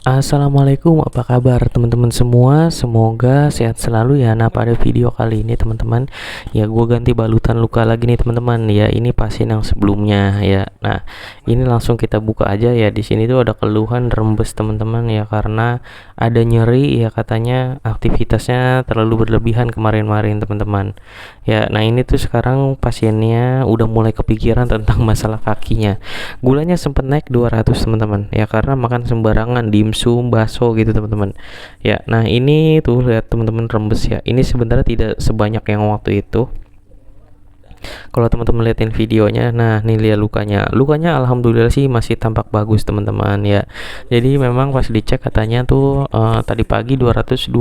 Assalamualaikum, apa kabar teman-teman semua? Semoga sehat selalu ya. Nah, pada video kali ini teman-teman, ya gue ganti balutan luka lagi nih teman-teman. Ya, ini pasien yang sebelumnya ya. Nah, ini langsung kita buka aja ya. Di sini tuh ada keluhan rembes teman-teman ya, karena ada nyeri ya, katanya aktivitasnya terlalu berlebihan kemarin-kemarin teman-teman. Ya, nah ini tuh sekarang pasiennya udah mulai kepikiran tentang masalah kakinya. Gulanya sempat naik 200 teman-teman ya, karena makan sembarangan dimsum, bakso gitu teman-teman ya. Nah ini tuh lihat teman-teman rembes ya, ini sebenarnya tidak sebanyak yang waktu itu kalau teman-teman liatin videonya. Nah nih lihat lukanya alhamdulillah sih masih tampak bagus teman-teman ya. Jadi memang pas dicek katanya tuh tadi pagi 220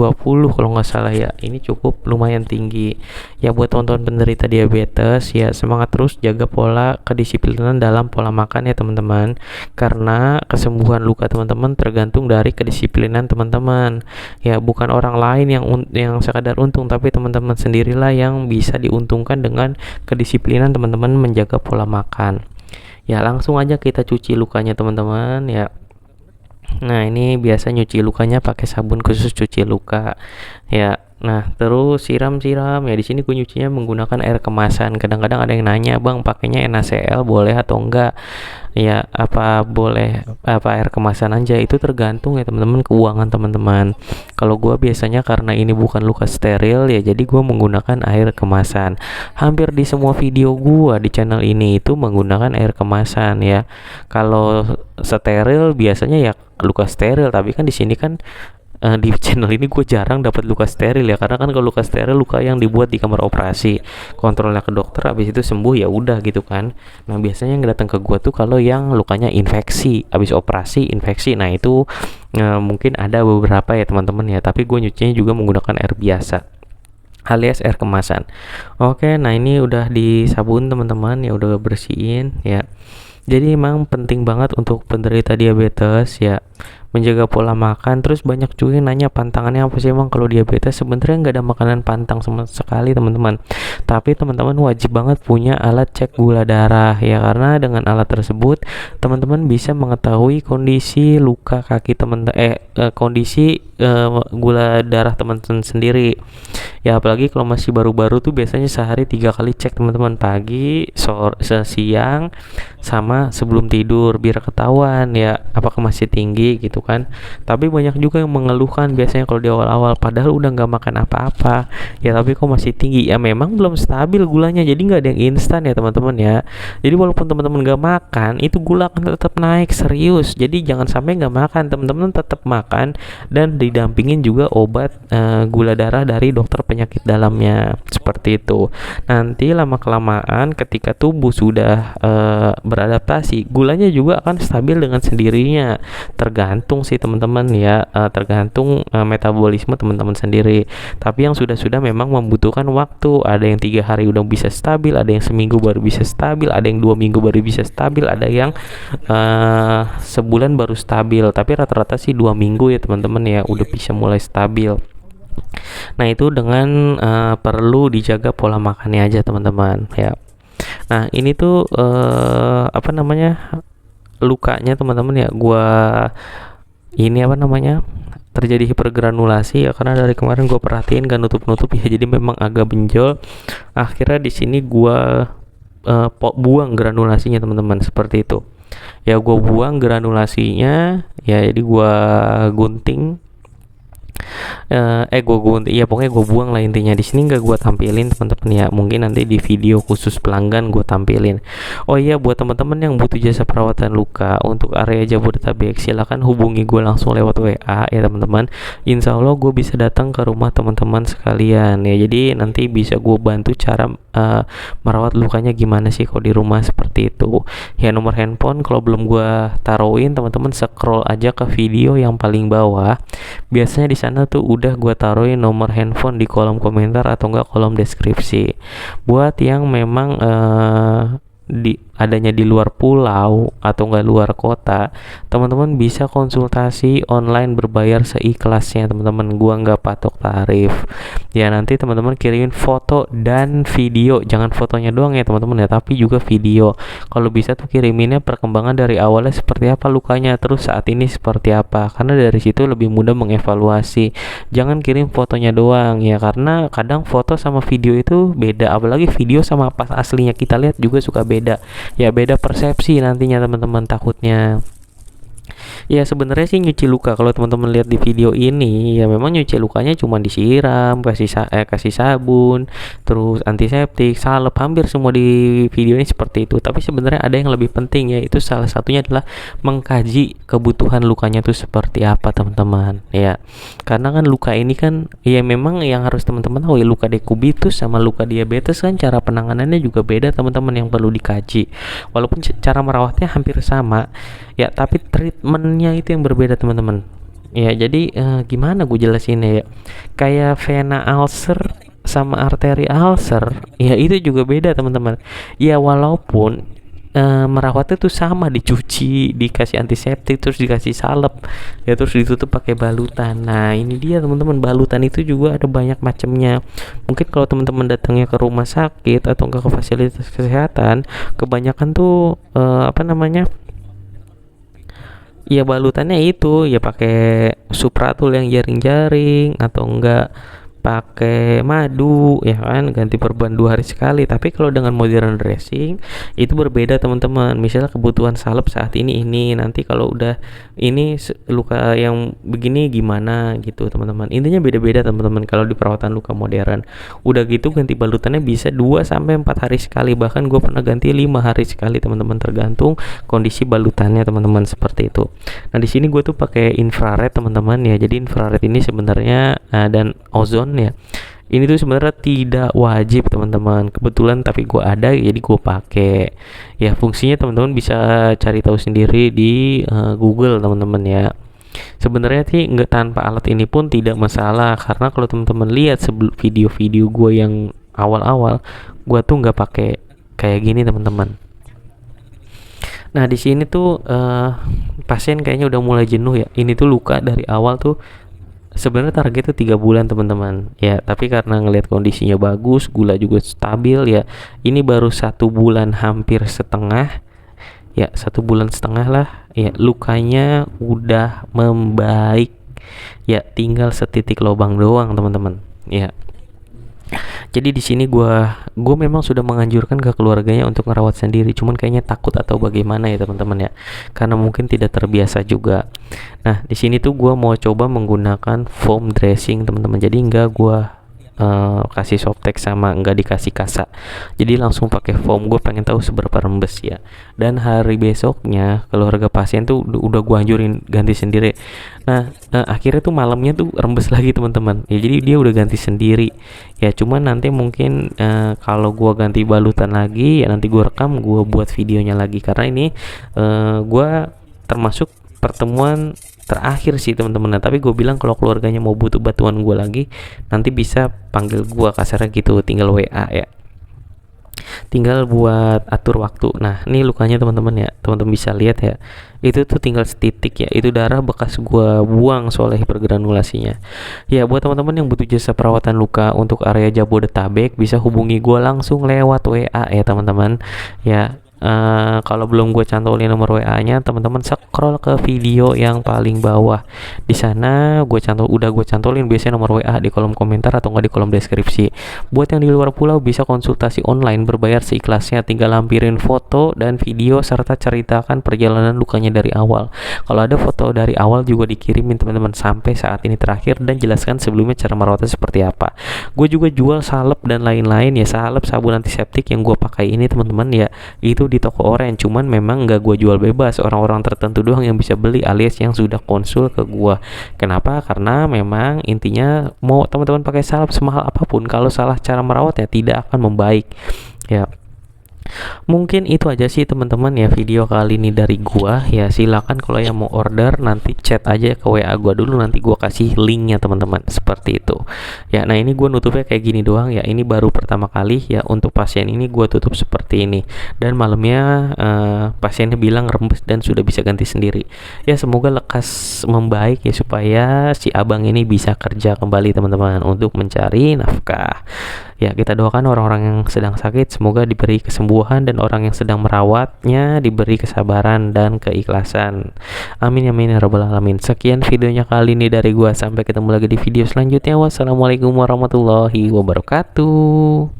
kalau nggak salah ya. Ini cukup lumayan tinggi ya. Buat teman-teman penderita diabetes ya, semangat terus jaga pola kedisiplinan dalam pola makan ya teman-teman, karena kesembuhan luka teman-teman tergantung dari kedisiplinan teman-teman ya, bukan orang lain yang sekadar untung, tapi teman-teman sendirilah yang bisa diuntungkan dengan kedisiplinan teman-teman menjaga pola makan ya. Langsung aja kita cuci lukanya teman-teman ya. Nah ini biasa nyuci lukanya pakai sabun khusus cuci luka ya. Nah terus siram-siram ya. Di sini gue nyucinya menggunakan air kemasan. Kadang-kadang ada yang nanya, bang pakainya NaCl boleh atau enggak ya, apa boleh apa air kemasan aja. Itu tergantung ya teman-teman, keuangan teman-teman. Kalau gue biasanya karena ini bukan luka steril ya, jadi gue menggunakan air kemasan. Hampir di semua video gue di channel ini itu menggunakan air kemasan ya. Kalau steril biasanya ya luka steril, tapi kan di sini kan di channel ini gue jarang dapat luka steril ya, karena kan kalau luka steril luka yang dibuat di kamar operasi, kontrolnya ke dokter, habis itu sembuh ya udah gitu kan. Nah biasanya yang datang ke gue tuh kalau yang lukanya infeksi, habis operasi infeksi. Nah itu mungkin ada beberapa ya teman-teman ya, tapi gue nyucinya juga menggunakan air biasa alias air kemasan. Oke, nah ini udah disabun teman-teman ya, udah bersihin ya. Jadi memang penting banget untuk penderita diabetes ya menjaga pola makan. Terus banyak juga yang nanya pantangannya apa sih emang kalau diabetes. Sebenarnya nggak ada makanan pantang sama sekali teman-teman, tapi teman-teman wajib banget punya alat cek gula darah ya, karena dengan alat tersebut teman-teman bisa mengetahui kondisi luka kaki kondisi gula darah teman-teman sendiri ya. Apalagi kalau masih baru-baru tuh biasanya sehari 3 kali cek teman-teman, pagi, sore, siang, sama sebelum tidur, biar ketahuan ya apakah masih tinggi gitu kan. Tapi banyak juga yang mengeluhkan biasanya kalau di awal-awal, padahal udah nggak makan apa-apa ya, tapi kok masih tinggi ya. Memang belum stabil gulanya, jadi nggak ada yang instan ya teman-teman ya. Jadi walaupun teman-teman nggak makan, itu gula akan tetap naik serius. Jadi jangan sampai nggak makan, teman-teman tetap makan dan didampingin juga obat gula darah dari dokter penyakit dalamnya, seperti itu. Nanti lama kelamaan ketika tubuh sudah beradaptasi, gulanya juga akan stabil dengan sendirinya. Tergantung sih teman-teman ya, tergantung metabolisme teman-teman sendiri. Tapi yang sudah memang membutuhkan waktu. Ada yang 3 hari udah bisa stabil, ada yang seminggu baru bisa stabil, ada yang 2 minggu baru bisa stabil, ada yang sebulan baru stabil. Tapi rata-rata sih 2 minggu ya teman-teman ya udah bisa mulai stabil. Nah itu dengan perlu dijaga pola makannya aja teman-teman ya. Nah ini tuh apa namanya, lukanya teman-teman ya, gua ini apa namanya, terjadi hipergranulasi ya, karena dari kemarin gue perhatiin gak nutup-nutup ya, jadi memang agak benjol. Akhirnya di sini gua buang granulasinya teman-teman, seperti itu ya. Gue buang granulasinya ya, jadi gua gunting gue gunting ya, pokoknya gue buang lah intinya. Di sini nggak gue tampilin teman-teman ya, mungkin nanti di video khusus pelanggan gue tampilin. Oh iya, buat teman-teman yang butuh jasa perawatan luka untuk area Jabodetabek, silakan hubungi gue langsung lewat WA ya teman-teman. Insya Allah gue bisa datang ke rumah teman-teman sekalian ya, jadi nanti bisa gue bantu cara merawat lukanya gimana sih kalau di rumah, seperti itu ya. Nomor handphone kalau belum gue taruhin, teman-teman scroll aja ke video yang paling bawah. Biasanya di sana tuh udah gue taruhin nomor handphone di kolom komentar atau enggak kolom deskripsi. Buat yang memang adanya di luar pulau atau enggak luar kota, teman-teman bisa konsultasi online berbayar seikhlasnya teman-teman. Gua nggak patok tarif. Ya nanti teman-teman kirimin foto dan video, jangan fotonya doang ya teman-teman ya, tapi juga video. Kalau bisa tuh kiriminnya perkembangan dari awalnya seperti apa lukanya, terus saat ini seperti apa, karena dari situ lebih mudah mengevaluasi. Jangan kirim fotonya doang ya, karena kadang foto sama video itu beda, apalagi video sama pas aslinya kita lihat juga suka beda ya, beda persepsi nantinya teman-teman takutnya. Ya sebenarnya sih nyuci luka, kalau teman-teman lihat di video ini ya memang nyuci lukanya cuma disiram, kasih sabun, terus antiseptik, salep, hampir semua di video ini seperti itu. Tapi sebenarnya ada yang lebih penting, yaitu salah satunya adalah mengkaji kebutuhan lukanya tuh seperti apa teman-teman ya. Karena kan luka ini kan ya memang yang harus teman-teman tahu ya, luka dekubitus sama luka diabetes kan cara penanganannya juga beda teman-teman, yang perlu dikaji. Walaupun cara merawatnya hampir sama ya, tapi treatmentnya itu yang berbeda teman-teman ya. Jadi gimana gue jelasinnya ya, kayak vena ulcer sama arteri ulcer ya, itu juga beda teman-teman ya. Walaupun merawatnya tuh sama, dicuci, dikasih antiseptik, terus dikasih salep ya, terus ditutup pakai balutan. Nah ini dia teman-teman, balutan itu juga ada banyak macamnya. Mungkin kalau teman-teman datangnya ke rumah sakit atau enggak ke fasilitas kesehatan, kebanyakan tuh apa namanya ya, balutannya itu ya pakai Supratul yang jaring-jaring, atau enggak pakai madu ya kan, ganti perban 2 hari sekali. Tapi kalau dengan modern dressing itu berbeda teman-teman. Misalnya kebutuhan salep saat ini, nanti kalau udah ini luka yang begini gimana gitu teman-teman. Intinya beda-beda teman-teman kalau di perawatan luka modern. Udah gitu ganti balutannya bisa 2-4 hari sekali, bahkan gue pernah ganti 5 hari sekali teman-teman, tergantung kondisi balutannya teman-teman, seperti itu. Nah di sini gue tuh pakai infrared teman-teman ya. Jadi infrared ini sebenarnya dan ozon ya, ini tuh sebenarnya tidak wajib teman-teman, kebetulan tapi gue ada jadi gue pakai ya. Fungsinya teman-teman bisa cari tahu sendiri di Google teman-teman ya. Sebenarnya sih nggak, tanpa alat ini pun tidak masalah, karena kalau teman-teman lihat video-video gue yang awal-awal, gue tuh nggak pakai kayak gini teman-teman. Nah di sini tuh pasien kayaknya udah mulai jenuh ya. Ini tuh luka dari awal tuh sebenarnya target itu 3 bulan teman-teman ya, tapi karena ngelihat kondisinya bagus, gula juga stabil ya, ini baru 1 bulan hampir setengah ya, 1 bulan setengah lah ya, lukanya udah membaik ya, tinggal setitik lubang doang teman-teman ya. Jadi di sini gue memang sudah menganjurkan ke keluarganya untuk merawat sendiri, cuman kayaknya takut atau bagaimana ya teman-teman ya, karena mungkin tidak terbiasa juga. Nah di sini tuh gue mau coba menggunakan foam dressing teman-teman. Jadi enggak gue kasih Softex sama enggak dikasih kasa, jadi langsung pakai foam. Gue pengen tahu seberapa rembes ya. Dan hari besoknya keluarga pasien tuh udah gue anjurin ganti sendiri. Nah akhirnya tuh malamnya tuh rembes lagi teman-teman ya, jadi dia udah ganti sendiri ya. Cuman nanti mungkin kalau gue ganti balutan lagi ya, nanti gue rekam, gue buat videonya lagi, karena ini gue termasuk pertemuan terakhir sih teman-teman. Nah, tapi gue bilang kalau keluarganya mau butuh bantuan gue lagi, nanti bisa panggil gue, kasarnya gitu, tinggal WA ya, tinggal buat atur waktu. Nah ini lukanya teman-teman ya, teman-teman bisa lihat ya, itu tuh tinggal setitik ya, itu darah bekas gua buang soalnya hipergranulasinya ya. Buat teman-teman yang butuh jasa perawatan luka untuk area Jabodetabek, bisa hubungi gua langsung lewat WA ya teman-teman ya. Kalau belum gue cantolin nomor WA-nya, teman-teman scroll ke video yang paling bawah. Di sana udah gue cantolin biasanya nomor WA di kolom komentar atau enggak di kolom deskripsi. Buat yang di luar pulau bisa konsultasi online berbayar seikhlasnya, tinggal lampirin foto dan video serta ceritakan perjalanan lukanya dari awal. Kalau ada foto dari awal juga dikirimin teman-teman sampai saat ini terakhir, dan jelaskan sebelumnya cara merawatnya seperti apa. Gue juga jual salep dan lain-lain ya, salep, sabun antiseptik yang gue pakai ini teman-teman ya, itu di toko Orange. Cuman memang nggak gue jual bebas, orang-orang tertentu doang yang bisa beli, alias yang sudah konsul ke gue. Kenapa? Karena memang intinya mau teman-teman pakai salep semahal apapun, kalau salah cara merawatnya tidak akan membaik ya. Mungkin itu aja sih teman-teman ya video kali ini dari gua. Ya silakan kalau yang mau order nanti chat aja ke WA gua dulu, nanti gua kasih linknya teman-teman, seperti itu ya. Nah ini gua nutupnya kayak gini doang ya, ini baru pertama kali ya untuk pasien ini gua tutup seperti ini, dan malamnya pasiennya bilang rembes dan sudah bisa ganti sendiri ya. Semoga lekas membaik ya, supaya si abang ini bisa kerja kembali teman-teman untuk mencari nafkah. Ya, kita doakan orang-orang yang sedang sakit semoga diberi kesembuhan, dan orang yang sedang merawatnya diberi kesabaran dan keikhlasan. Amin amin ya rabbal alamin. Sekian videonya kali ini dari gua. Sampai ketemu lagi di video selanjutnya. Wassalamualaikum warahmatullahi wabarakatuh.